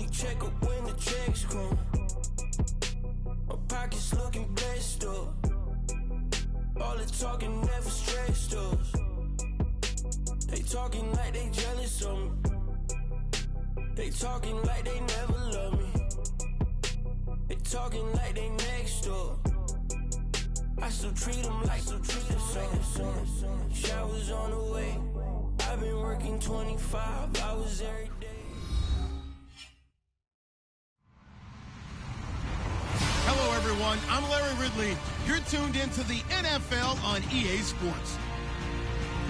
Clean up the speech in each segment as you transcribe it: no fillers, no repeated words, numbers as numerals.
only check up when the checks come. My pockets looking blessed up. All the talking never stressed us. They talking like they jealous of me. They talking like they never love me. They talking like they next door. I still treat them like some showers on the way. I've been working 25 hours every day. Hello, everyone. I'm Larry Ridley. You're tuned into the NFL on EA Sports.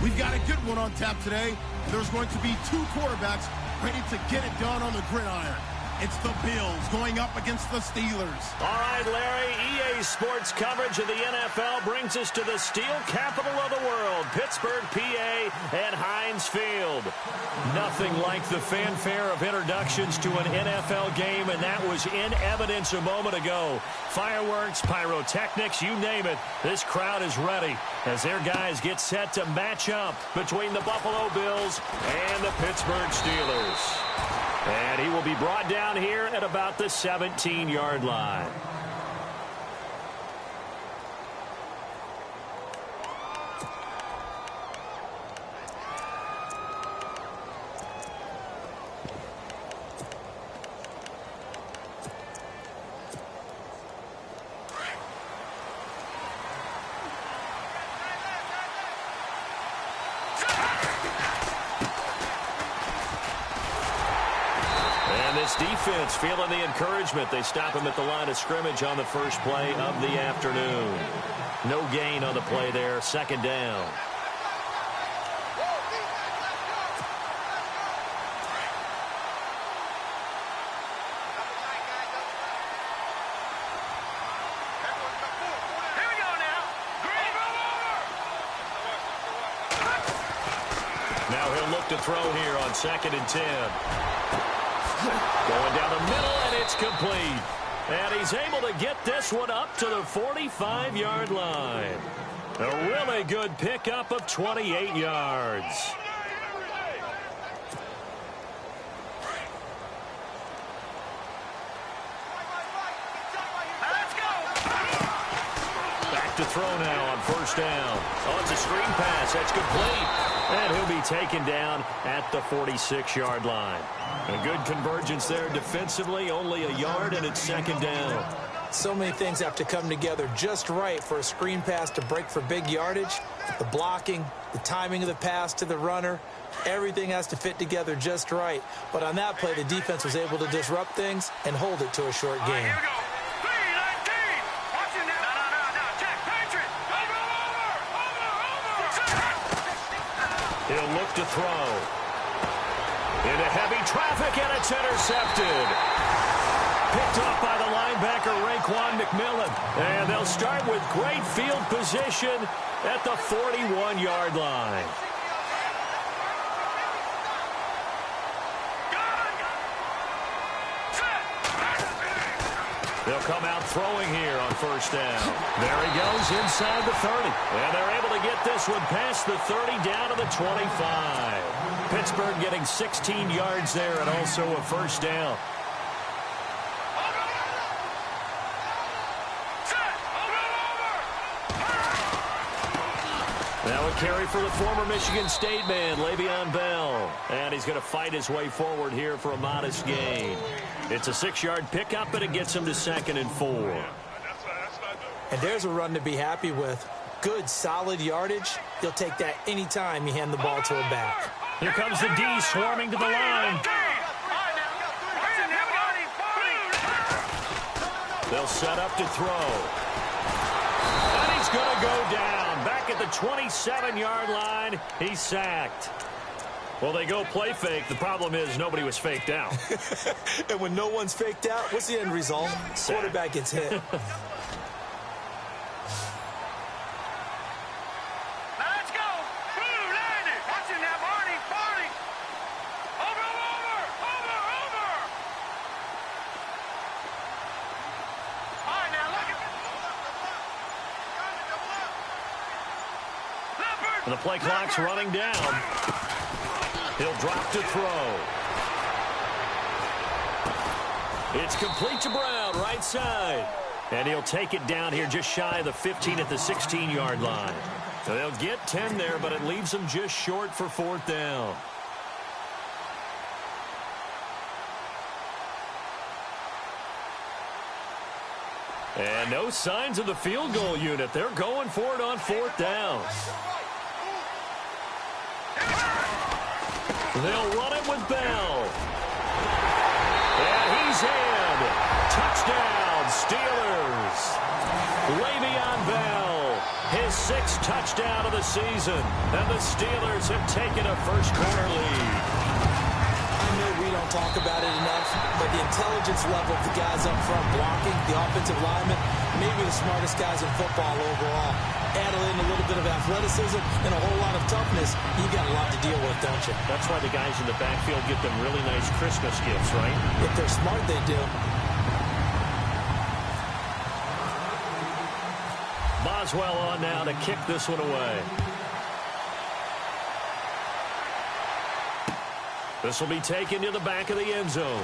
We've got a good one on tap today. There's going to be two quarterbacks ready to get it done on the gridiron. It's the Bills going up against the Steelers. All right, Larry, EA Sports coverage of the NFL brings us to the steel capital of the world, Pittsburgh, PA, and Heinz Field. Nothing like the fanfare of introductions to an NFL game, and that was in evidence a moment ago. Fireworks, pyrotechnics, you name it, this crowd is ready as their guys get set to match up between the Buffalo Bills and the Pittsburgh Steelers. And he will be brought down here at about the 17-yard line. This defense feeling the encouragement. They stop him at the line of scrimmage on the first play of the afternoon. No gain on the play there. Second down. Now he'll look to throw here on 2nd and 10. Going down the middle, and it's complete. And he's able to get this one up to the 45-yard line. A really good pickup of 28 yards. Back to throw now on first down. Oh, it's a screen pass. That's complete. And he'll be taken down at the 46-yard line. A good convergence there defensively, only a yard, and it's second down. So many things have to come together just right for a screen pass to break for big yardage. The blocking, the timing of the pass to the runner, everything has to fit together just right. But on that play, the defense was able to disrupt things and hold it to a short game. He'll look to throw. Into heavy traffic, and it's intercepted. Picked up by the linebacker, Raekwon McMillan. And they'll start with great field position at the 41-yard line. They'll come out throwing here on first down. There he goes inside the 30. And they're able to get this one past the 30 down to the 25. Pittsburgh getting 16 yards there and also a first down. Now a carry for the former Michigan State man, Le'Veon Bell. And he's going to fight his way forward here for a modest gain. It's a 6-yard pickup, and it gets him to 2nd and 4. And there's a run to be happy with. Good, solid yardage. He'll take that any time you hand the ball to a back. Here comes the D swarming to the line. They'll set up to throw. And he's going to go down. Back at the 27-yard line, he's sacked. Well, they go play fake. The problem is nobody was faked out. And when no one's faked out, what's the end result? Quarterback gets hit. The play clock's running down. He'll drop to throw. It's complete to Brown, right side. And he'll take it down here just shy of the 15 at the 16-yard line. So they'll get 10 there, but it leaves them just short for 4th down. And no signs of the field goal unit. They're going for it on 4th down. They'll run it with Bell. And he's in. Touchdown, Steelers. Le'Veon Bell, his 6th touchdown of the season. And the Steelers have taken a first-quarter lead. I know we don't talk about it enough, but the intelligence level of the guys up front blocking, the offensive linemen, maybe the smartest guys in football overall. Add in a little bit of athleticism and a whole lot of toughness, you got a lot to deal with, don't you? That's why the guys in the backfield get them really nice Christmas gifts, right? If they're smart, they do. Boswell on now to kick this one away. This will be taken to the back of the end zone.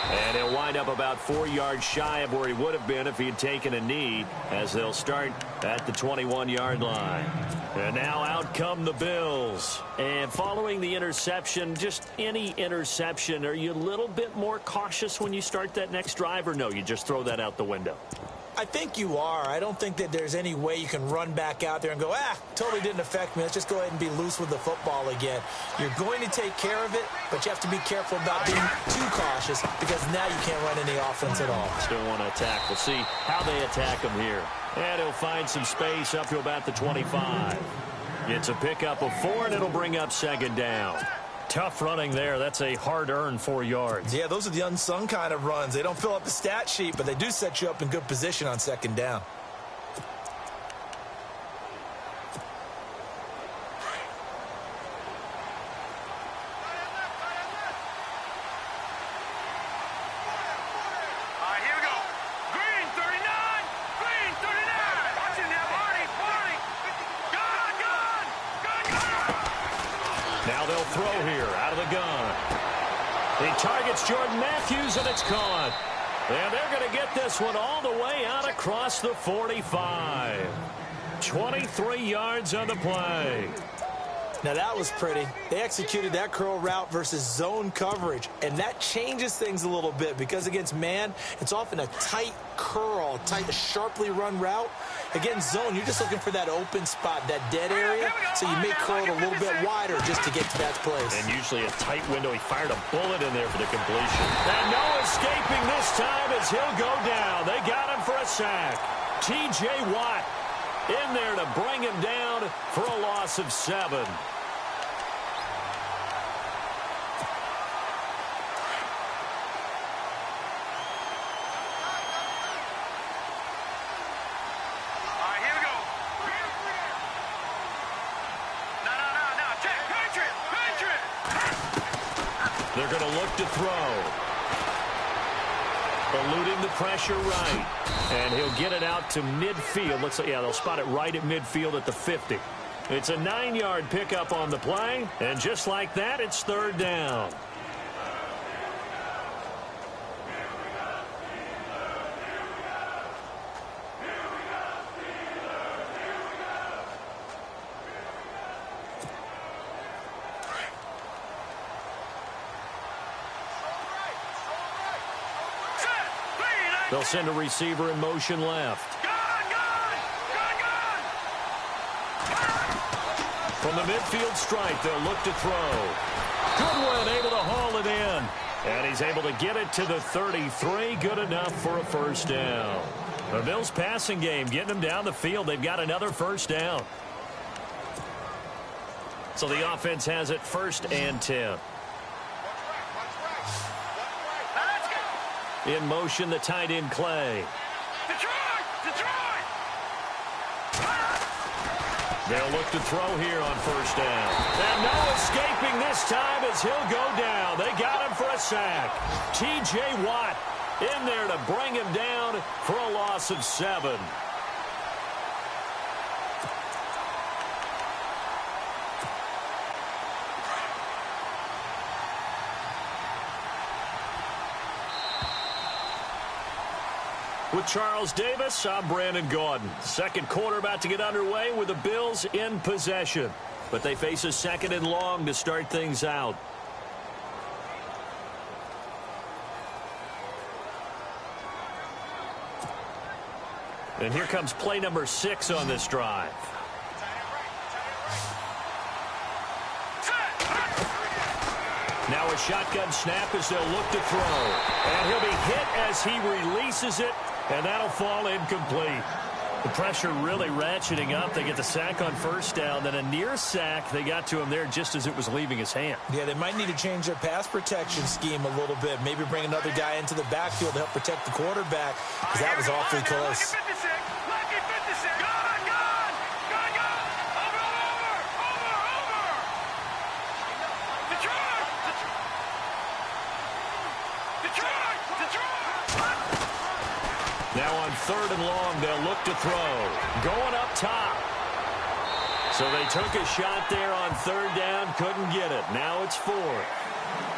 And he'll wind up about 4 yards shy of where he would have been if he had taken a knee, as they'll start at the 21-yard line. And now out come the Bills. And following the interception, just any interception, are you a little bit more cautious when you start that next drive, or no, you just throw that out the window? I think you are. I don't think that there's any way you can run back out there and go, totally didn't affect me. Let's just go ahead and be loose with the football again. You're going to take care of it, but you have to be careful about being too cautious, because now you can't run any offense at all. Still want to attack. We'll see how they attack him here. And he'll find some space up to about the 25. It's a pickup of 4, and it'll bring up 2nd down. Tough running there. That's a hard-earned 4 yards. Yeah, those are the unsung kind of runs. They don't fill up the stat sheet, but they do set you up in good position on 2nd down. Now they'll throw here out of the gun. He targets Jordan Matthews, and it's caught. And they're going to get this one all the way out across the 45. 23 yards on the play. Now that was pretty. They executed that curl route versus zone coverage, and that changes things a little bit, because against man, it's often a tight curl, tight, sharply run route. Against zone, you're just looking for that open spot, that dead area, so you may curl it a little bit wider just to get to that place. And usually a tight window. He fired a bullet in there for the completion. And no escaping this time as he'll go down. They got him for a sack. T.J. Watt in there to bring him down for a loss of 7. They're going to look to throw. Eluding the pressure right. And he'll get it out to midfield. Looks like, yeah, they'll spot it right at midfield at the 50. It's a 9-yard pickup on the play. And just like that, it's 3rd down. They'll send a receiver in motion left. From the midfield stripe, they'll look to throw. Goodwin able to haul it in. And he's able to get it to the 33. Good enough for a 1st down. The Bills passing game getting them down the field. They've got another 1st down. So the offense has it 1st and 10. In motion, the tight end, Clay. They'll look to throw here on 1st down. And no escaping this time as he'll go down. They got him for a sack. T.J. Watt in there to bring him down for a loss of 7. With Charles Davis, I'm Brandon Gaudin. Second quarter about to get underway with the Bills in possession. But they face a second and long to start things out. And here comes play number 6 on this drive. Now a shotgun snap as they'll look to throw. And he'll be hit as he releases it, and that'll fall incomplete. The pressure really ratcheting up. They get the sack on first down. Then a near sack. They got to him there just as it was leaving his hand. Yeah, they might need to change their pass protection scheme a little bit. Maybe bring another guy into the backfield to help protect the quarterback, because that was awfully close. Now on third and long, they'll look to throw. Going up top. So they took a shot there on third down, couldn't get it. Now it's fourth.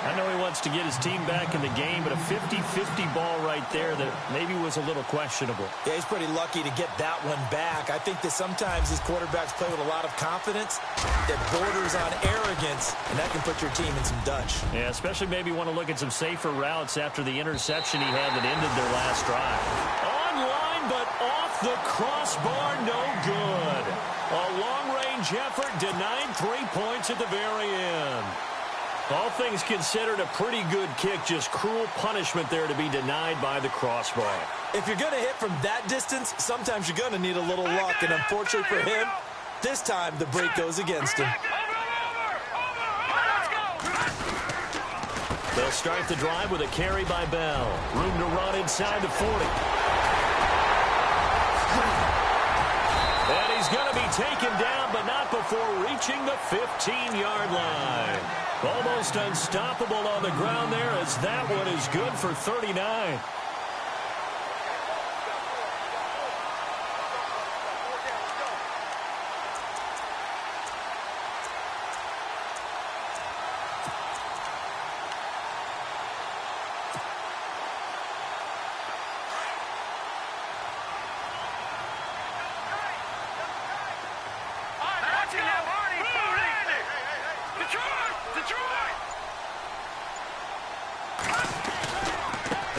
I know he wants to get his team back in the game, but a 50-50 ball right there that maybe was a little questionable. Yeah, he's pretty lucky to get that one back. I think that sometimes these quarterbacks play with a lot of confidence that borders on arrogance, and that can put your team in some Dutch. Yeah, especially maybe want to look at some safer routes after the interception he had that ended their last drive. Online, but off the crossbar, no good. A long-range effort denied 3 points at the very end. All things considered, a pretty good kick, just cruel punishment there to be denied by the crossbar. If you're going to hit from that distance, sometimes you're going to need a little luck, and unfortunately for him, this time the break goes against him. They'll start the drive with a carry by Bell. Room to run inside the 40. And he's going to be taken down, but not before reaching the 15-yard line. Almost unstoppable on the ground there, as that one is good for 39.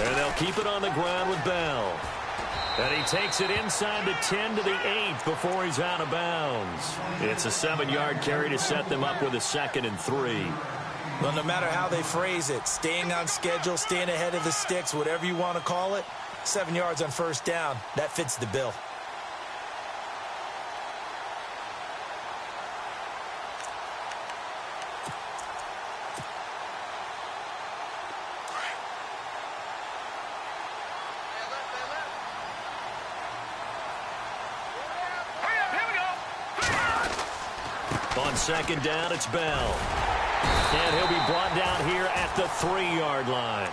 And they'll keep it on the ground with Bell. And he takes it inside the 10 to the 8 before he's out of bounds. It's a 7-yard carry to set them up with a 2nd and 3. Well, no matter how they phrase it, staying on schedule, staying ahead of the sticks, whatever you want to call it, 7 yards on first down, that fits the bill. On second down, it's Bell. And he'll be brought down here at the 3-yard line.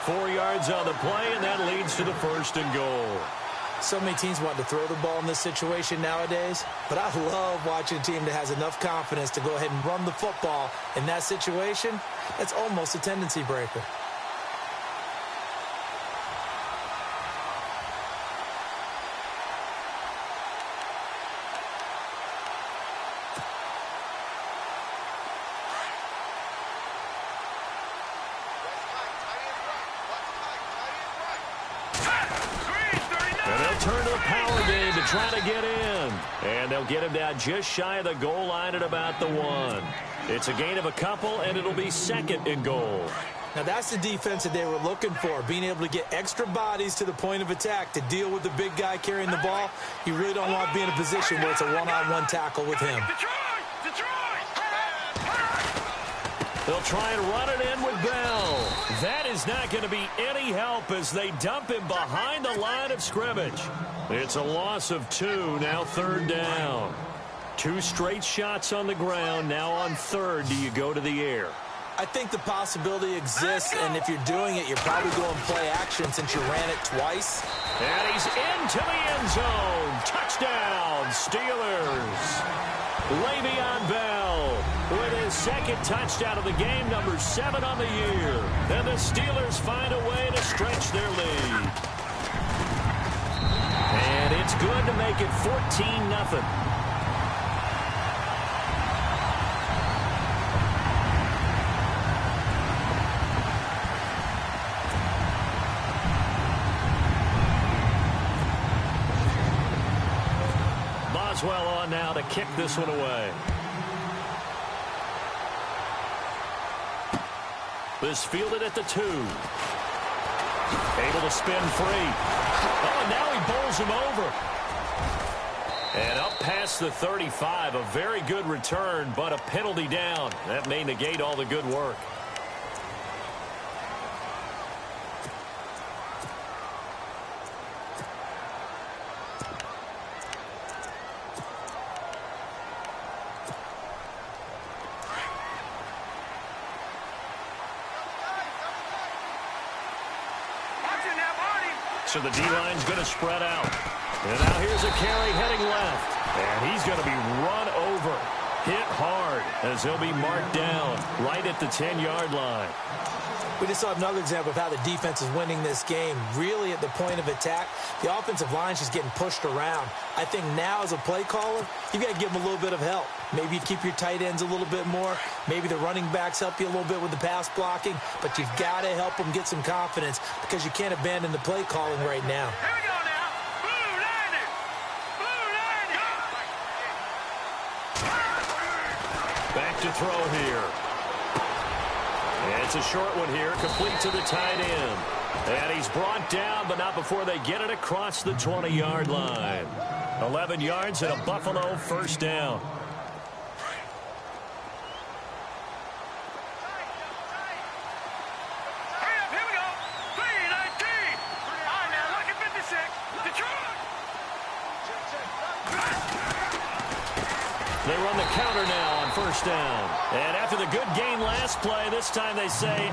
4 yards on the play, and that leads to the 1st and goal. So many teams want to throw the ball in this situation nowadays, but I love watching a team that has enough confidence to go ahead and run the football. In that situation, that's almost a tendency breaker. Turn to the power game to try to get in. And they'll get him down just shy of the goal line at about the 1. It's a gain of a couple, and it'll be 2nd and goal. Now that's the defense that they were looking for, being able to get extra bodies to the point of attack to deal with the big guy carrying the ball. You really don't want to be in a position where it's a one-on-one tackle with him. They'll try and run it in with Bell. That is not going to be any help as they dump him behind the line of scrimmage. It's a loss of 2, now 3rd down. 2 straight shots on the ground. Now on 3rd, do you go to the air? I think the possibility exists, and if you're doing it, you're probably going play action since you ran it twice. And he's into the end zone. Touchdown, Steelers. Le'Veon Bell with his 2nd touchdown of the game, number 7 on the year. And the Steelers find a way to stretch their lead. It's good to make it 14-0. Boswell on now to kick this one away. This fielded at the 2. Able to spin free. Oh, and now he bowls him over. And up past the 35. A very good return, but a penalty down. That may negate all the good work. So the D-line's going to spread out. And now here's a carry heading left. And he's going to be run over. Hit hard as he'll be marked down right at the 10-yard line. We just saw another example of how the defense is winning this game. Really at the point of attack, the offensive line's just getting pushed around. I think now as a play caller, you've got to give them a little bit of help. Maybe you keep your tight ends a little bit more. Maybe the running backs help you a little bit with the pass blocking. But you've got to help them get some confidence because you can't abandon the play calling right now. Here we go now. Blue line. Back to throw here. It's a short one here, complete to the tight end. And he's brought down, but not before they get it across the 20-yard line. 11 yards and a Buffalo first down. Here we go. 3-19. All right, now look at 56. Detroit. They run the counter now on first down. And after the good gain last play, this time they say,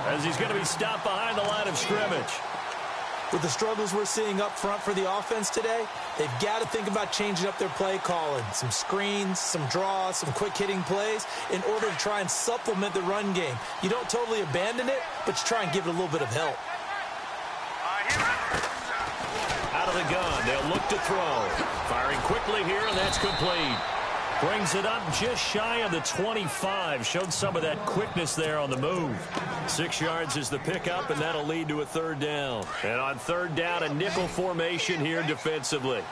as he's going to be stopped behind the line of scrimmage. With the struggles we're seeing up front for the offense today, they've got to think about changing up their play calling. Some screens, some draws, some quick-hitting plays in order to try and supplement the run game. You don't totally abandon it, but you try and give it a little bit of help. Out of the gun, they'll look to throw. Firing quickly here, and that's complete. Brings it up just shy of the 25. Showed some of that quickness there on the move. 6 yards is the pickup, and that'll lead to a third down. And on third down, a nickel formation here defensively. All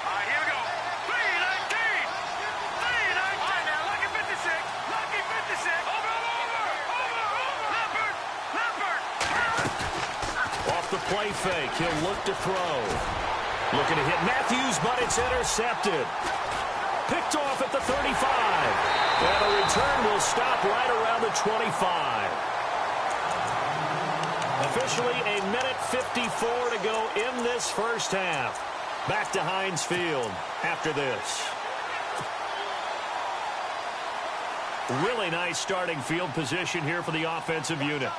right, here we go. 3-19. 3-19. All right, now look at 56. Lucky 56. Over. Leopard. Off the play fake, he'll look to throw. Looking to hit Matthews, but it's intercepted. Picked off at the 35. And the return will stop right around the 25. Officially a minute 54 to go in this first half. Back to Heinz Field after this. Really nice starting field position here for the offensive unit.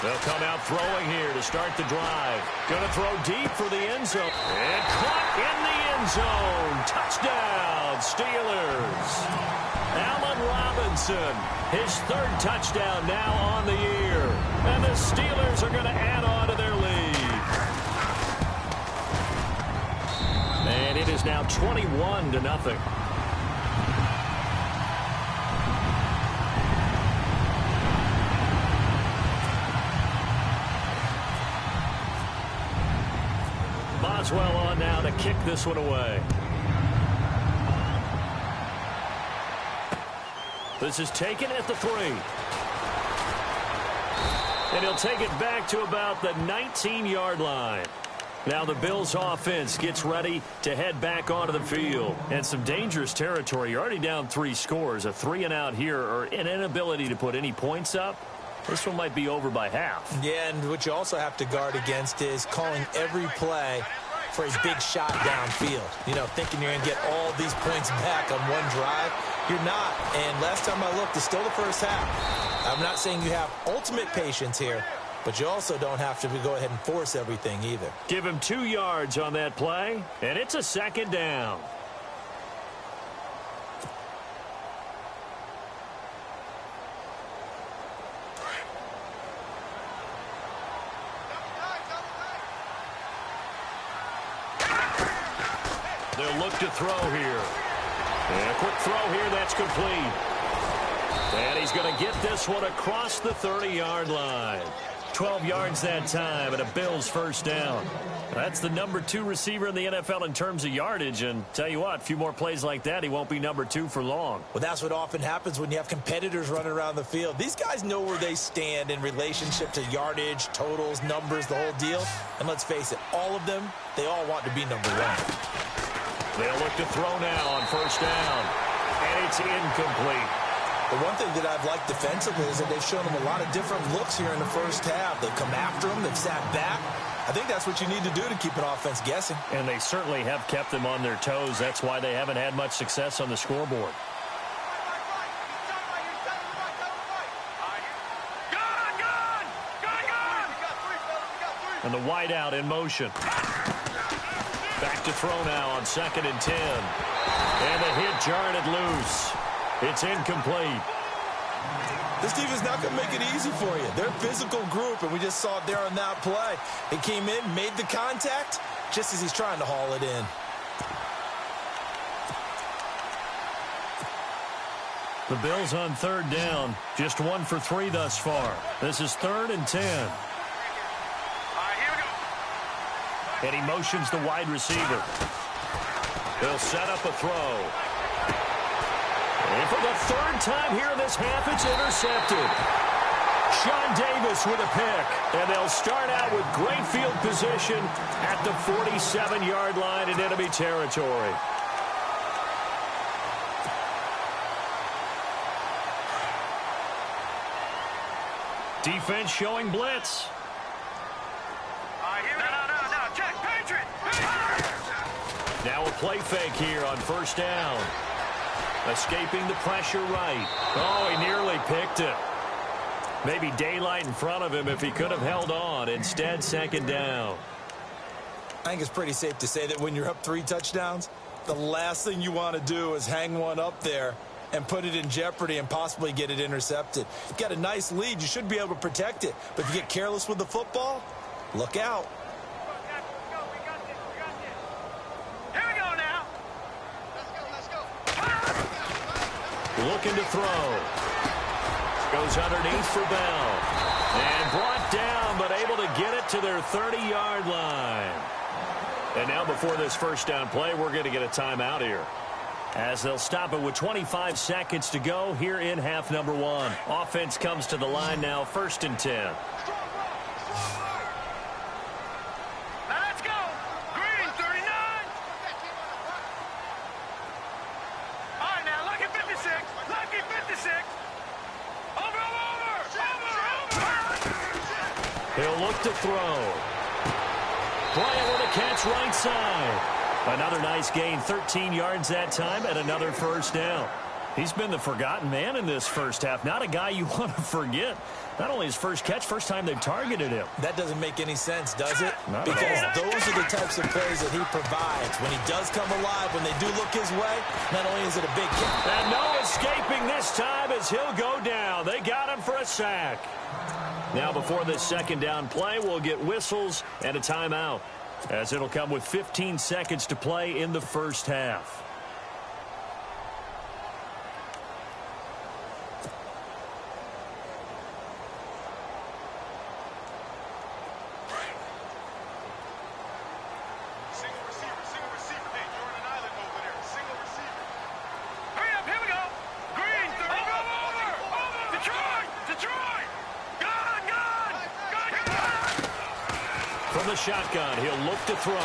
They'll come out throwing here to start the drive. Going to throw deep for the end zone. And caught in the end zone. Touchdown, Steelers. Allen Robinson, his third touchdown now on the year. And the Steelers are going to add on to their lead. And it is now 21-0. Boswell on now to kick this one away. This is taken at the 3. And he'll take it back to about the 19-yard line. Now the Bills offense gets ready to head back onto the field. And some dangerous territory. You're already down 3 scores. A 3-and-out here, or an inability to put any points up. This one might be over by half. Yeah, and what you also have to guard against is calling every play for a big shot downfield. You know, thinking you're going to get all these points back on one drive. You're not. And last time I looked, it's still the first half. I'm not saying you have ultimate patience here, but you also don't have to go ahead and force everything either. Give him 2 yards on that play, and it's a second down. They'll look to throw here. And a quick throw here, that's complete. And he's going to get this one across the 30-yard line. 12 yards that time, and a Bills first down. That's the number 2 receiver in the NFL in terms of yardage, and tell you what, a few more plays like that, he won't be number 2 for long. Well, that's what often happens when you have competitors running around the field. These guys know where they stand in relationship to yardage, totals, numbers, the whole deal. And let's face it, all of them, they all want to be number 1. They'll look to throw now on first down, and it's incomplete. The one thing that I've liked defensively is that they've shown them a lot of different looks here in the first half. They've come after them. They've sat back. I think that's what you need to do to keep an offense guessing. And they certainly have kept them on their toes. That's why they haven't had much success on the scoreboard. And the wide out in motion. Back to throw now on 2nd and 10. And the hit jarred it loose. It's incomplete. This defense is not going to make it easy for you. They're a physical group, and we just saw it there on that play. He came in, made the contact, just as he's trying to haul it in. The Bills on 3rd down. Just 1 for 3 thus far. This is 3rd and 10. All right, here we go. And he motions the wide receiver. He'll set up a throw. And for the 3rd time here in this half, it's intercepted. Sean Davis with a pick. And they'll start out with great field position at the 47-yard line in enemy territory. Defense showing blitz. All right, here we go. No. Check. Patriot. Now a play fake here on first down. Escaping the pressure right. Oh, he nearly picked it. Maybe daylight in front of him if he could have held on. Instead, 2nd down. I think it's pretty safe to say that when you're up 3 touchdowns, the last thing you want to do is hang one up there and put it in jeopardy and possibly get it intercepted. You've got a nice lead. You should be able to protect it. But if you get careless with the football, look out. Looking to throw. Goes underneath for Bell. And brought down, but able to get it to their 30-yard line. And now before this first down play, we're going to get a timeout here, as they'll stop it with 25 seconds to go here in half number 1. Offense comes to the line now, 1st and 10. He'll look to throw. Bryant with a catch right side. Another nice gain, 13 yards that time, and another first down. He's been the forgotten man in this first half. Not a guy you want to forget. Not only his first catch, first time they've targeted him. That doesn't make any sense, does it? Not because at all. those are the types of plays that he provides. When he does come alive, when they do look his way, not only is it a big kick. And no escaping this time as he'll go down. They got him for a sack. Now before this 2nd down play, we'll get whistles and a timeout, as it'll come with 15 seconds to play in the first half. From the shotgun, he'll look to throw.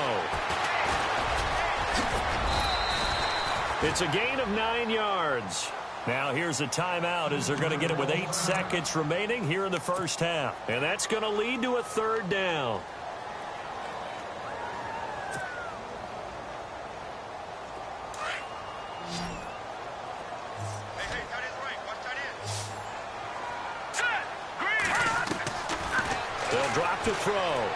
It's a gain of 9 yards. Now here's a timeout as they're going to get it with 8 seconds remaining here in the first half. And that's going to lead to a 3rd down. They'll drop to throw.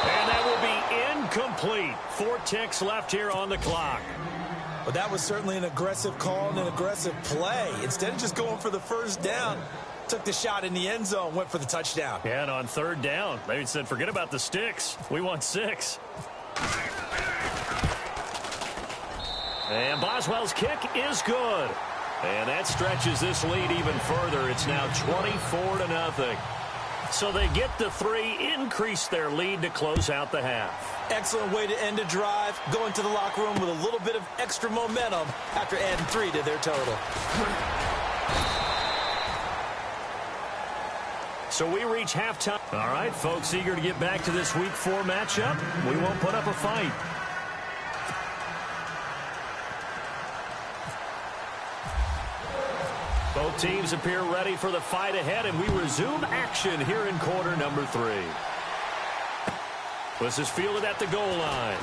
And that will be incomplete. 4 ticks left here on the clock. But that was certainly an aggressive call and an aggressive play. Instead of just going for the first down, took the shot in the end zone, went for the touchdown. Yeah, and on 3rd down, they said, forget about the sticks. We want 6. And Boswell's kick is good. And that stretches this lead even further. It's now 24-0. So they get the 3, increase their lead to close out the half. Excellent way to end a drive. Go into the locker room with a little bit of extra momentum after adding 3 to their total. So we reach halftime. All right, folks, eager to get back to this Week 4 matchup. We won't put up a fight. Both teams appear ready for the fight ahead, and we resume action here in quarter number 3. This is fielded at the goal line.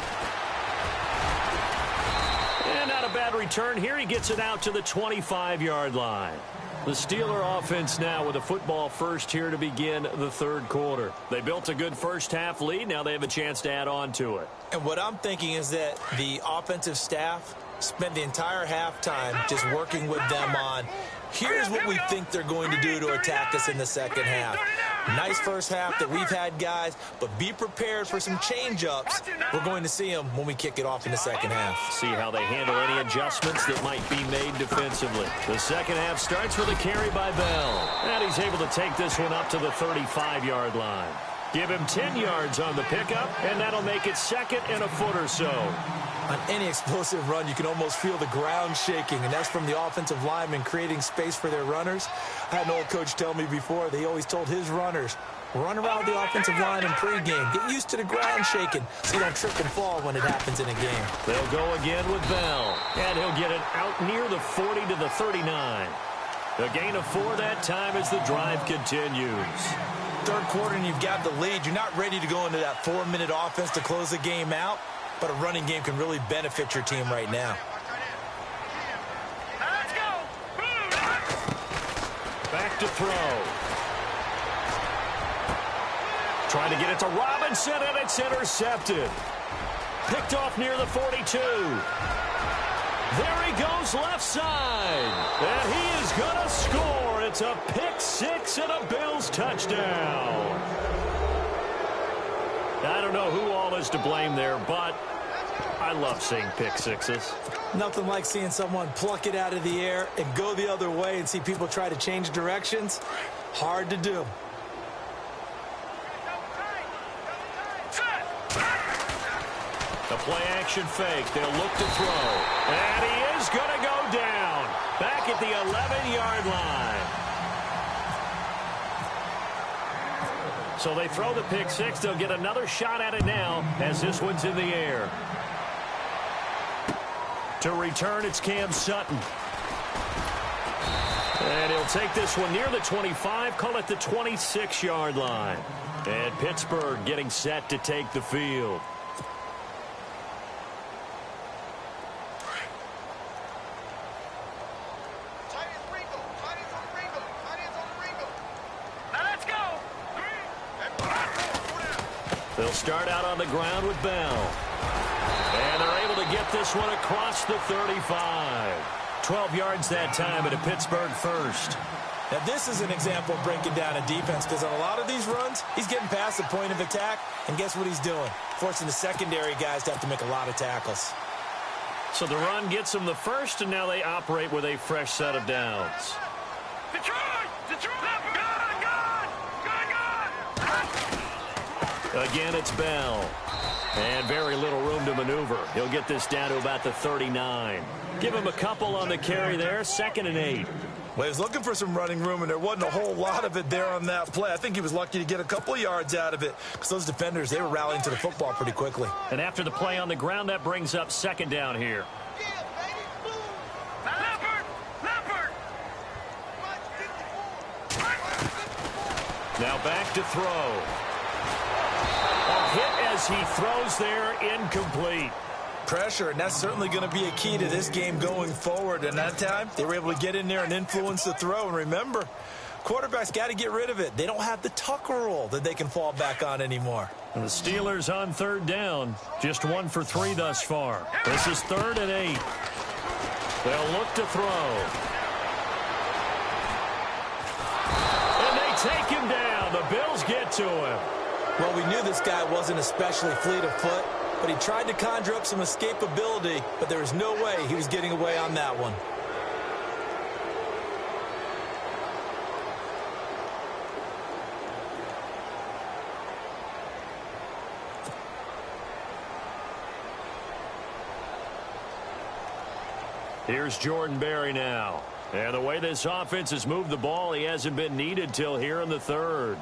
And not a bad return here. He gets it out to the 25-yard line. The Steeler offense now with a football first here to begin the third quarter. They built a good first-half lead. Now they have a chance to add on to it. And what I'm thinking is that the offensive staff spent the entire halftime just working with them on, here's what we think they're going to do to attack us in the second half. Nice first half that we've had, guys, but be prepared for some change-ups. We're going to see them when we kick it off in the second half. See how they handle any adjustments that might be made defensively. The second half starts with a carry by Bell. And he's able to take this one up to the 35-yard line. Give him 10 yards on the pickup, and that'll make it second and a foot or so. On any explosive run, you can almost feel the ground shaking, and that's from the offensive linemen creating space for their runners. I had an old coach tell me before, they always told his runners, run around the offensive line in pregame. Get used to the ground shaking so you don't trip and fall when it happens in a game. They'll go again with Bell, and he'll get it out near the 40 to the 39. A gain of 4 that time as the drive continues. Third quarter and you've got the lead. You're not ready to go into that 4-minute offense to close the game out, but a running game can really benefit your team right now. Let's go. Back to throw. Trying to get it to Robinson, and it's intercepted. Picked off near the 42. There he goes left side. And he is going to score. It's a pick 6 and a Bills touchdown. I don't know who all is to blame there, but I love seeing pick sixes. Nothing like seeing someone pluck it out of the air and go the other way and see people try to change directions. Hard to do. The play-action fake. They'll look to throw. And he is going to go down. Back at the 11-yard line. So they throw the pick 6. They'll get another shot at it now as this one's in the air. To return, it's Cam Sutton. And he'll take this one near the 25, call it the 26-yard line. And Pittsburgh getting set to take the field. They'll start out on the ground with Bell. And they're able to get this one across the 35. 12 yards that time at a Pittsburgh first. Now, this is an example of breaking down a defense because on a lot of these runs, he's getting past the point of attack, and guess what he's doing? Forcing the secondary guys to have to make a lot of tackles. So the run gets them the first, and now they operate with a fresh set of downs. Detroit! Detroit! Again, it's Bell. And very little room to maneuver. He'll get this down to about the 39. Give him a couple on the carry there. 2nd and 8. Well, he was looking for some running room, and there wasn't a whole lot of it there on that play. I think he was lucky to get a couple yards out of it because those defenders, they were rallying to the football pretty quickly. And after the play on the ground, that brings up 2nd down here. Now back to throw. A hit as he throws there, incomplete. Pressure, and that's certainly going to be a key to this game going forward. And that time, they were able to get in there and influence the throw. And remember, quarterbacks got to get rid of it. They don't have the Tucker rule that they can fall back on anymore. And the Steelers on 3rd down. Just 1 for 3 thus far. This is 3rd and 8. They'll look to throw. And they take him down. The Bills get to him. Well, we knew this guy wasn't especially fleet of foot, but he tried to conjure up some escapability, but there was no way he was getting away on that one. Here's Jordan Berry now. And the way this offense has moved the ball, he hasn't been needed till here in the third.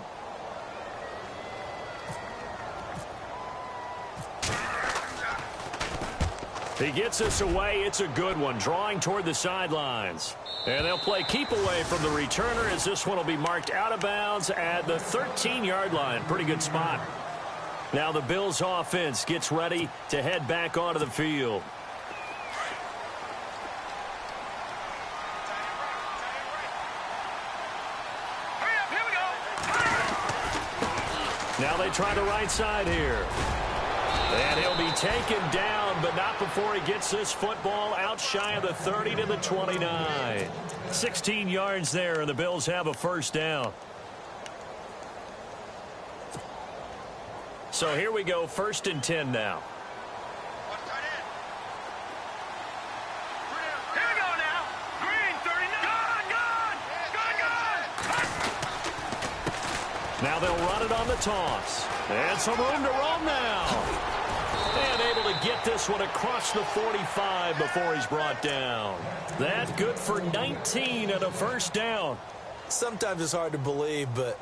He gets us away. It's a good one, drawing toward the sidelines. And they'll play keep away from the returner as this one will be marked out of bounds at the 13-yard line. Pretty good spot. Now the Bills offense gets ready to head back onto the field. Now they try the right side here. And he'll be taken down, but not before he gets this football out shy of the 30 to the 29. 16 yards there, and the Bills have a first down. So here we go, 1st and 10 now. Now they'll run it on the toss. And some room to roam now. And able to get this one across the 45 before he's brought down. That good for 19 and a first down. Sometimes it's hard to believe, but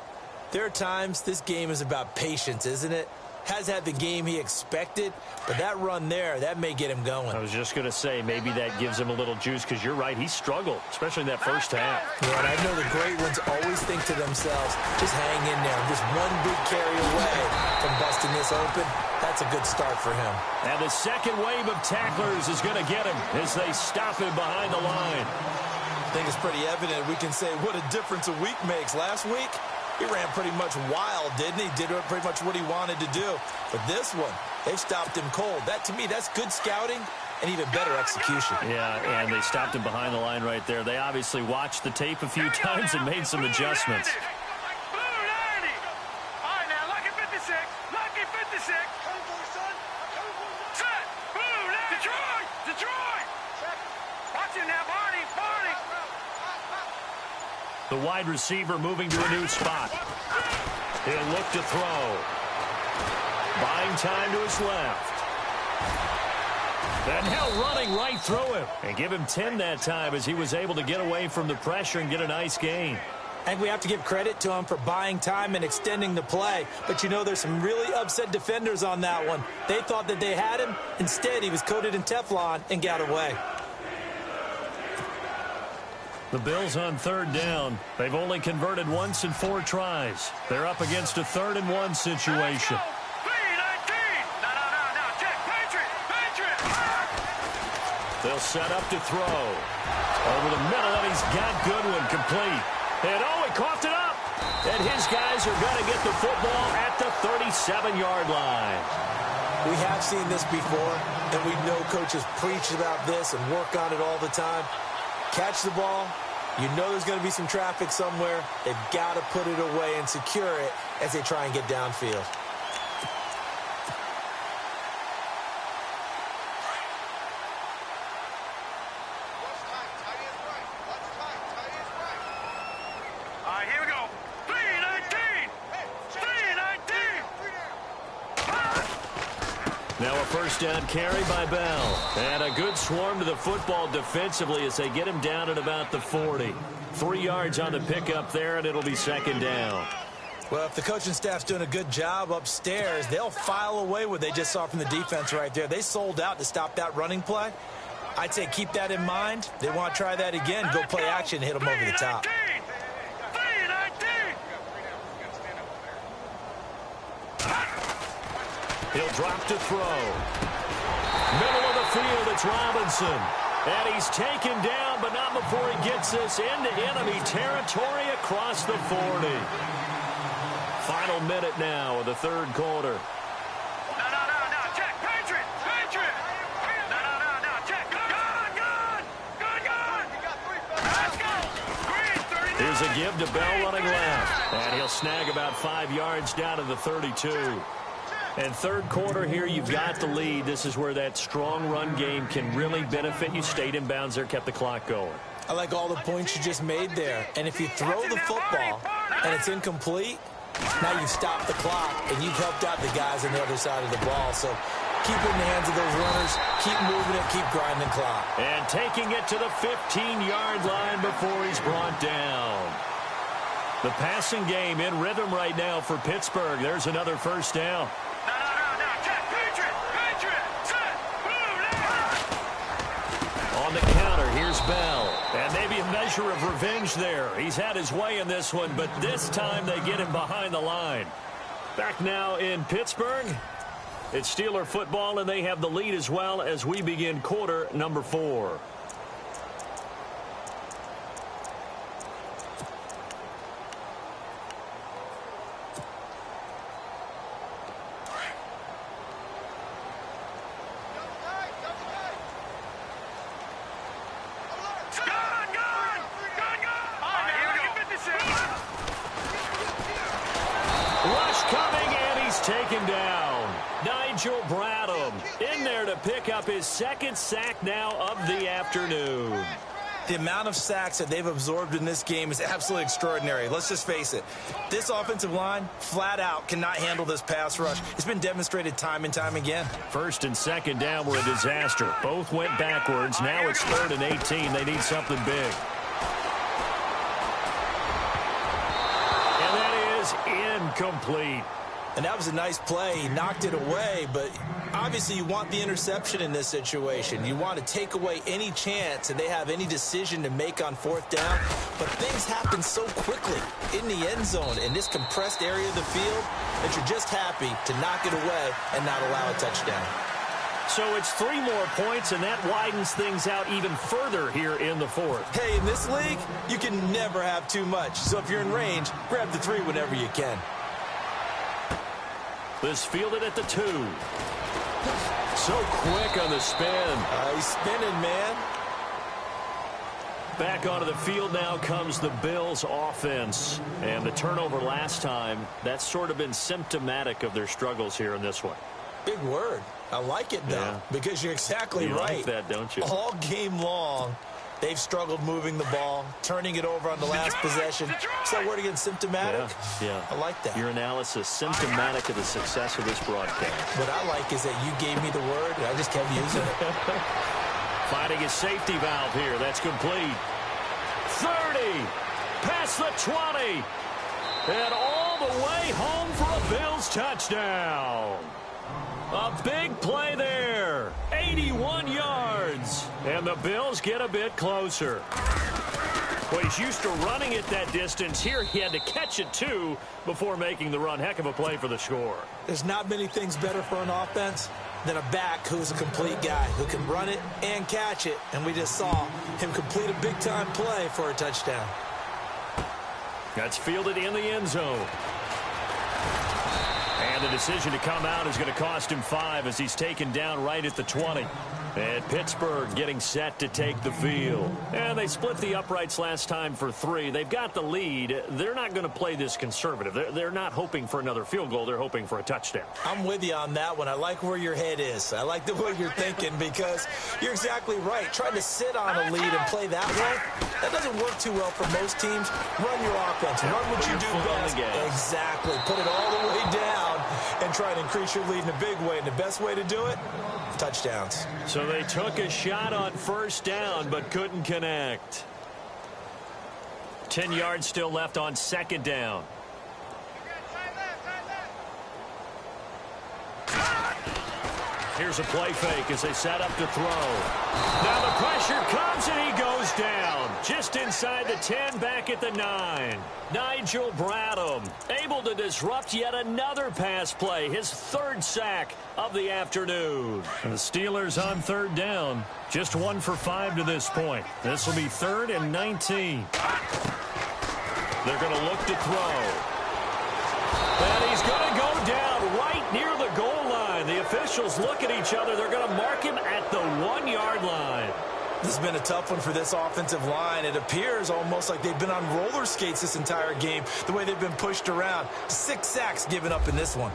there are times this game is about patience, isn't it? Has had the game he expected, but that run there, that may get him going. I was just going to say, maybe that gives him a little juice, because you're right, he struggled, especially in that first half. Yeah, and I know the great ones always think to themselves, just hang in there. I'm just one big carry away from busting this open. That's a good start for him. And the second wave of tacklers is going to get him as they stop him behind the line. I think it's pretty evident. We can say what a difference a week makes. Last week, he ran pretty much wild, didn't he? Did pretty much what he wanted to do. But this one, they've stopped him cold. That, to me, that's good scouting and even better execution. Yeah, and they stopped him behind the line right there. They obviously watched the tape a few times and made some adjustments. Blue 90. All right, now, lucky 56. Lucky 56. Set. Blue 90. Detroit. Detroit. Watch it now, Barney. Barney. The wide receiver moving to a new spot. He'll look to throw. Buying time to his left. And now running right through him. And give him 10 that time as he was able to get away from the pressure and get a nice gain. And we have to give credit to him for buying time and extending the play. But, you know, there's some really upset defenders on that one. They thought that they had him. Instead, he was coated in Teflon and got away. The Bills on 3rd down. They've only converted once in 4 tries. They're up against a 3rd and 1 situation. They'll set up to throw. Over the middle, and he's got Goodwin complete. And oh, he coughed it up. And his guys are going to get the football at the 37-yard line. We have seen this before, and we know coaches preach about this and work on it all the time. Catch the ball. You know there's going to be some traffic somewhere. They've got to put it away and secure it as they try and get downfield. All right, here we go. 319. 319. Now a first down carry by Bell. And a good swarm to the football defensively as they get him down at about the 40. 3 yards on the pickup there, and it'll be 2nd down. Well, if the coaching staff's doing a good job upstairs, they'll file away what they just saw from the defense right there. They sold out to stop that running play. I'd say keep that in mind. They want to try that again. Go play action, hit them over the top. 319. He'll drop to throw. Middle of the field, it's Robinson. And he's taken down, but not before he gets this into enemy territory across the 40. Final minute now of the 3rd quarter. No, check. Patriot. No, check. Good. Let's go. Green, 39. Here's a give to Bell running left. And he'll snag about 5 yards down to the 32. And third quarter here, you've got the lead. This is where that strong run game can really benefit you. Stayed in bounds there, kept the clock going. I like all the points you just made there. And if you throw the football and it's incomplete, now you've stopped the clock and you've helped out the guys on the other side of the ball. So keep it in the hands of those runners, keep moving it, keep grinding clock. And taking it to the 15-yard line before he's brought down. The passing game in rhythm right now for Pittsburgh. There's another first down. On the counter, here's Bell. And maybe a measure of revenge there. He's had his way in this one, but this time they get him behind the line. Back now in Pittsburgh. It's Steeler football, and they have the lead as well as we begin quarter number 4. Taken down. Nigel Bradham in there to pick up his second sack now of the afternoon. The amount of sacks that they've absorbed in this game is absolutely extraordinary. Let's just face it. This offensive line, flat out, cannot handle this pass rush. It's been demonstrated time and time again. First and second down were a disaster. Both went backwards. Now it's 3rd and 18. They need something big. And that is incomplete. And that was a nice play. He knocked it away, but obviously you want the interception in this situation. You want to take away any chance that they have any decision to make on 4th down. But things happen so quickly in the end zone in this compressed area of the field that you're just happy to knock it away and not allow a touchdown. So it's 3 more points, and that widens things out even further here in the 4th. Hey, in this league, you can never have too much. So if you're in range, grab the 3 whenever you can. This fielded at the 2. So quick on the spin. He's spinning, man. Back onto the field now comes the Bills offense. And the turnover last time, that's sort of been symptomatic of their struggles here in this one. Big word. I like it, though, because you're exactly right. You like that, don't you? All game long, they've struggled moving the ball, turning it over on the last possession. Is that word again, symptomatic? Yeah. I like that. Your analysis, symptomatic of the success of this broadcast. What I like is that you gave me the word, and I just kept using it. Finding a safety valve here. That's complete. 30. Past the 20. And all the way home for a Bills touchdown. A big play there. 81 yards. And the Bills get a bit closer. Well, he's used to running it that distance. Here he had to catch it, too, before making the run. Heck of a play for the score. There's not many things better for an offense than a back who's a complete guy who can run it and catch it. And we just saw him complete a big-time play for a touchdown. That's fielded in the end zone. And the decision to come out is going to cost him 5 as he's taken down right at the 20. And Pittsburgh getting set to take the field. And they split the uprights last time for 3. They've got the lead. They're not going to play this conservative. They're not hoping for another field goal. They're hoping for a touchdown. I'm with you on that one. I like where your head is. I like the way you're thinking because you're exactly right. Trying to sit on a lead and play that way, that doesn't work too well for most teams. Run your offense. Run what you do best. Exactly. Put it all the way down and try to increase your lead in a big way. And the best way to do it, touchdowns. So they took a shot on first down but couldn't connect. 10 yards still left on second down. Here's a play fake as they set up to throw. Now the pressure comes and he goes down. Just inside the 10, back at the 9. Nigel Bradham able to disrupt yet another pass play. His 3rd sack of the afternoon. And the Steelers on 3rd down. Just 1 for 5 to this point. This will be 3rd and 19. They're going to look to throw. And he's going to go down right near the goal line. The officials look at each other. They're going to mark him at the 1-yard line. This has been a tough one for this offensive line. It appears almost like they've been on roller skates this entire game, the way they've been pushed around. 6 sacks given up in this one.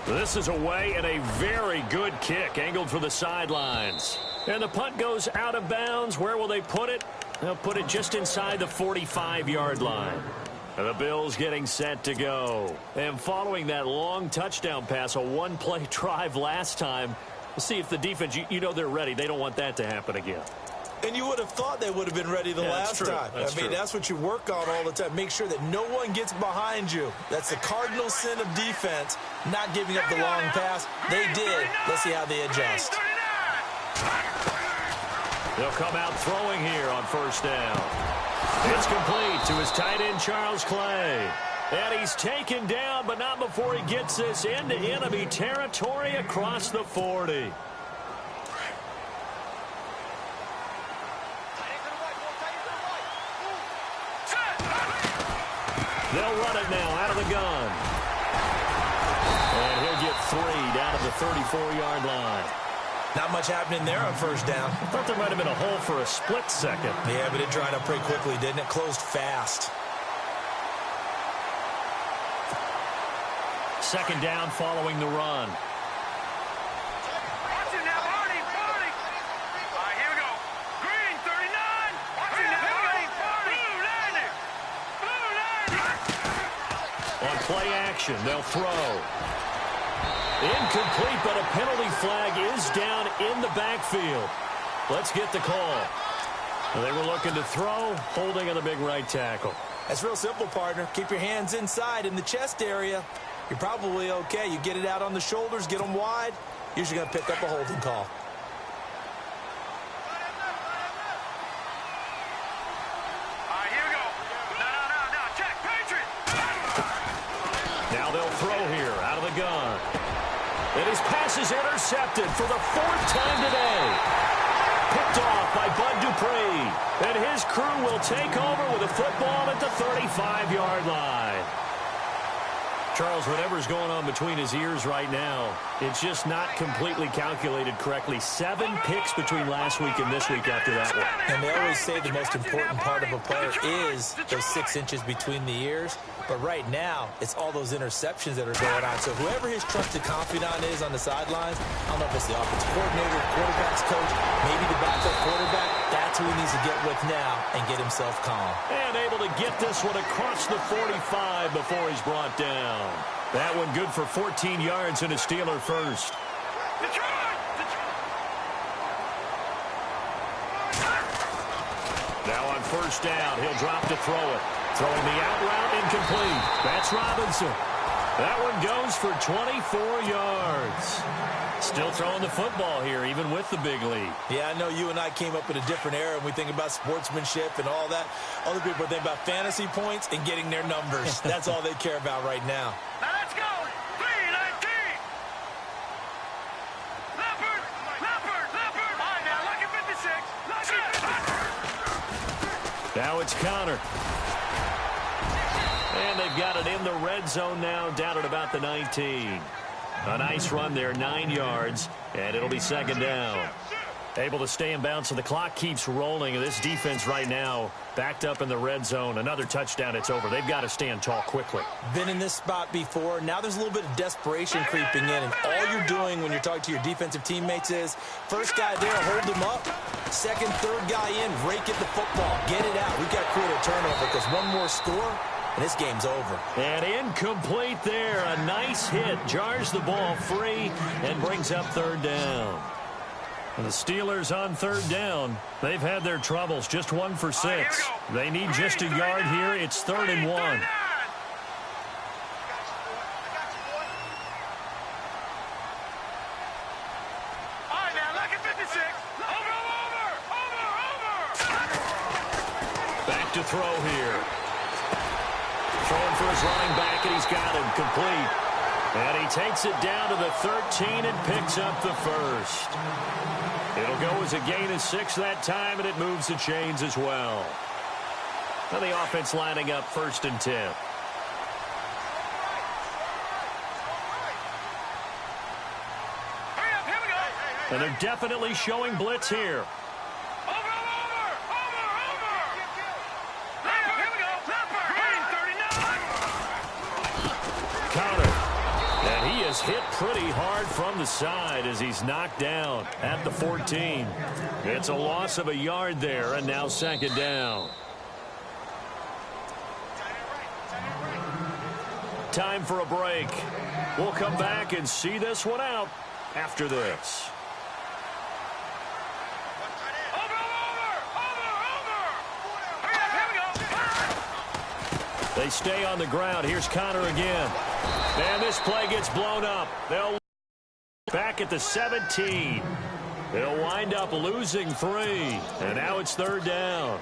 This is away and a very good kick angled for the sidelines. And the punt goes out of bounds. Where will they put it? They'll put it just inside the 45-yard line. And the Bills getting set to go. And following that long touchdown pass, a one-play drive last time, we'll see if the defense, you know they're ready. They don't want that to happen again. And you would have thought they would have been ready the last time. That's what you work on all the time. Make sure that no one gets behind you. That's the cardinal sin of defense, not giving up the long pass. They did. Let's see how they adjust. They'll come out throwing here on first down. It's complete to his tight end, Charles Clay. And he's taken down, but not before he gets this into enemy territory across the 40. They'll run it now out of the gun. And he'll get 3 down to the 34-yard line. Not much happening there on first down. I thought there might have been a hole for a split second. Yeah, but it dried up pretty quickly, didn't it? Closed fast. Second down following the run. Watch it now, Marty. All right, here we go. Green, 39. Watch it now, Marty. Blue, landing. On play action, they'll throw. Incomplete, but a penalty flag is down in the backfield. Let's get the call. They were looking to throw, holding on the big right tackle. That's real simple, partner. Keep your hands inside in the chest area. You're probably okay. You get it out on the shoulders, get them wide. Usually going to pick up a holding call. All right, here we go. Now, check, Patriot. Now they'll throw here out of the gun. And his pass is intercepted for the 4th time today. Picked off by Bud Dupree. And his crew will take over with a football at the 35-yard line. Charles, whatever's going on between his ears right now, it's just not completely calculated correctly. 7 picks between last week and this week after that one. And they always say the most important part of a player is those 6 inches between the ears. But right now, it's all those interceptions that are going on. So whoever his trusted confidant is on the sidelines, I don't know if it's the offensive coordinator, quarterback's coach, maybe the backup quarterback, that's who he needs to get with now and get himself calm. And able to get this one across the 45 before he's brought down. That one good for 14 yards and a Steeler first. Now on first down, he'll drop to throw it. Throwing the out route, incomplete. That's Robinson. That one goes for 24 yards. Still throwing the football here, even with the big lead. Yeah, I know you and I came up in a different era, and we think about sportsmanship and all that. Other people think about fantasy points and getting their numbers. That's all they care about right now. Now let's go. 3-19. Leopard. All right, now, lucky 56. Now it's Connor. And they've got it in the red zone now, down at about the 19. A nice run there, 9 yards, and it'll be second down. Able to stay in bounds, so the clock keeps rolling. And this defense right now backed up in the red zone. Another touchdown, it's over. They've got to stand tall quickly. Been in this spot before. Now there's a little bit of desperation creeping in, and all you're doing when you're talking to your defensive teammates is first guy there, hold him up. Second, third guy in, rake at the football. Get it out. We've got to create a turnover because one more score, and this game's over. And incomplete there. A nice hit. Jars the ball free and brings up third down. And the Steelers on third down. They've had their troubles. Just 1 for 6. They need just a yard here. It's 3rd and 1. All right, now, lucky 56. Over. Back to throw here. Throwing for his running back, and he's got him complete. And he takes it down to the 13 and picks up the first. It'll go as a gain of 6 that time, and it moves the chains as well. Now the offense lining up 1st and 10. Hurry up, here we go. And they're definitely showing blitz here. Over. Leopard, here we go. Leopard. Green, 39. Counter. And he is hit pretty hard from the side as he's knocked down at the 14. It's a loss of a yard there, and now second down. Time for a break. We'll come back and see this one out after this. They stay on the ground. Here's Connor again. And this play gets blown up. They'll back at the 17. They'll wind up losing 3. And now it's third down.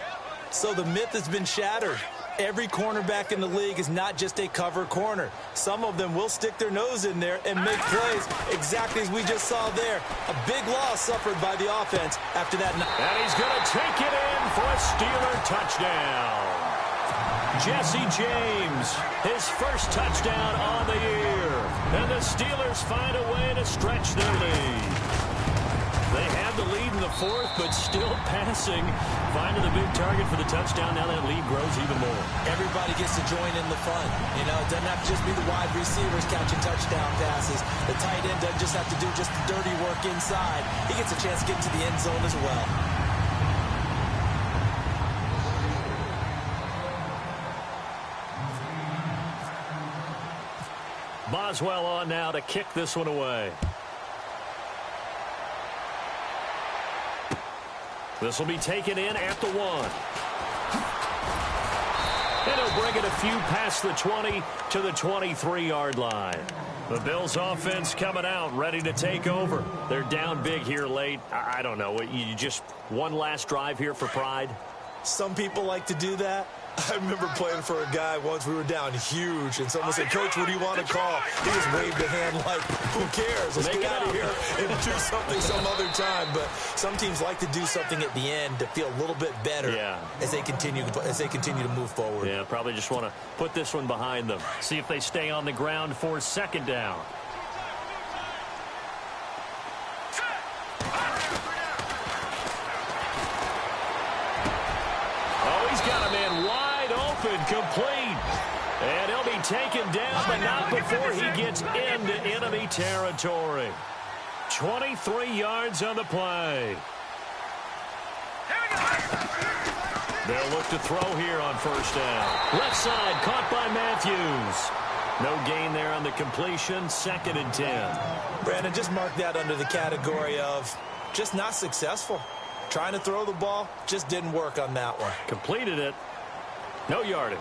So the myth has been shattered. Every cornerback in the league is not just a cover corner. Some of them will stick their nose in there and make plays exactly as we just saw there. A big loss suffered by the offense after that. And he's going to take it in for a Steeler touchdown. Jesse James, his first touchdown on the year. And the Steelers find a way to stretch their lead. They have the lead in the fourth, but still passing. Finding the big target for the touchdown. Now that lead grows even more. Everybody gets to join in the fun. You know, it doesn't have to just be the wide receivers catching touchdown passes. The tight end doesn't just have to do just the dirty work inside. He gets a chance to get into the end zone as well. Boswell on now to kick this one away. This will be taken in at the 1. And he'll bring it a few past the 20 to the 23-yard line. The Bills offense coming out, ready to take over. They're down big here late. I don't know. You just one last drive here for pride? Some people like to do that. I remember playing for a guy once. We were down huge, and someone said, "Coach, what do you want to call?" He just waved a hand like, "Who cares? Let's get out of here and do something some other time." But some teams like to do something at the end to feel a little bit better as they continue to move forward. Yeah, probably just want to put this one behind them. See if they stay on the ground for second down. He's got a man wide open, complete. And he'll be taken down, but not before he gets into enemy territory. 23 yards on the play. They'll look to throw here on first down. Left side, caught by Matthews. No gain there on the completion, 2nd and 10. Brandon, just mark that under the category of just not successful. Trying to throw the ball, just didn't work on that one. Completed it. No yardage.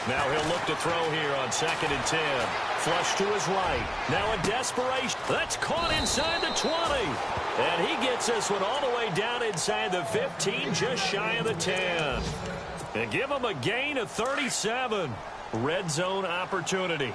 Now he'll look to throw here on 2nd and 10. Flush to his right. Now a desperation. That's caught inside the 20. And he gets this one all the way down inside the 15, just shy of the 10. And give him a gain of 37. Red zone opportunity.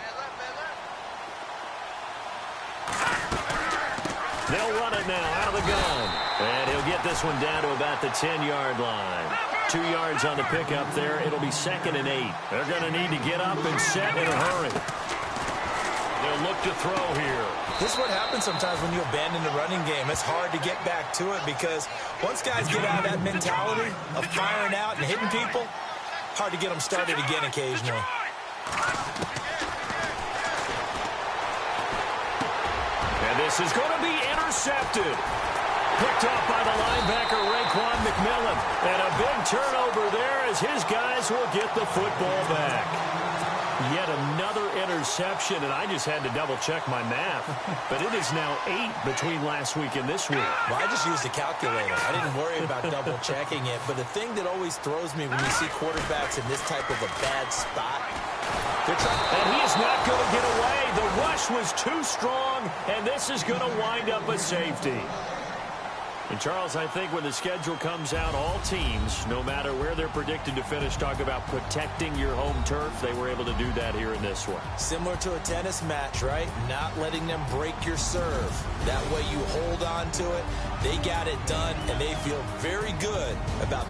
They'll run it now out of the gun. And he'll get this one down to about the 10-yard line. 2 yards on the pickup there. It'll be 2nd and 8. They're going to need to get up and set in a hurry. They'll look to throw here. This is what happens sometimes when you abandon the running game. It's hard to get back to it because once guys get out of that mentality of firing out and hitting people, hard to get them started again occasionally. This is going to be intercepted. Picked up by the linebacker, Raekwon McMillan. And a big turnover there as his guys will get the football back. Yet another interception, and I just had to double-check my math. But it is now 8 between last week and this week. Well, I just used a calculator. I didn't worry about double-checking it. But the thing that always throws me when you see quarterbacks in this type of a bad spot, and he is not going to get away. The rush was too strong, and this is going to wind up a safety. And, Charles, I think when the schedule comes out, all teams, no matter where they're predicted to finish, talk about protecting your home turf. They were able to do that here in this one. Similar to a tennis match, right? Not letting them break your serve. That way you hold on to it. They got it done, and they feel very good about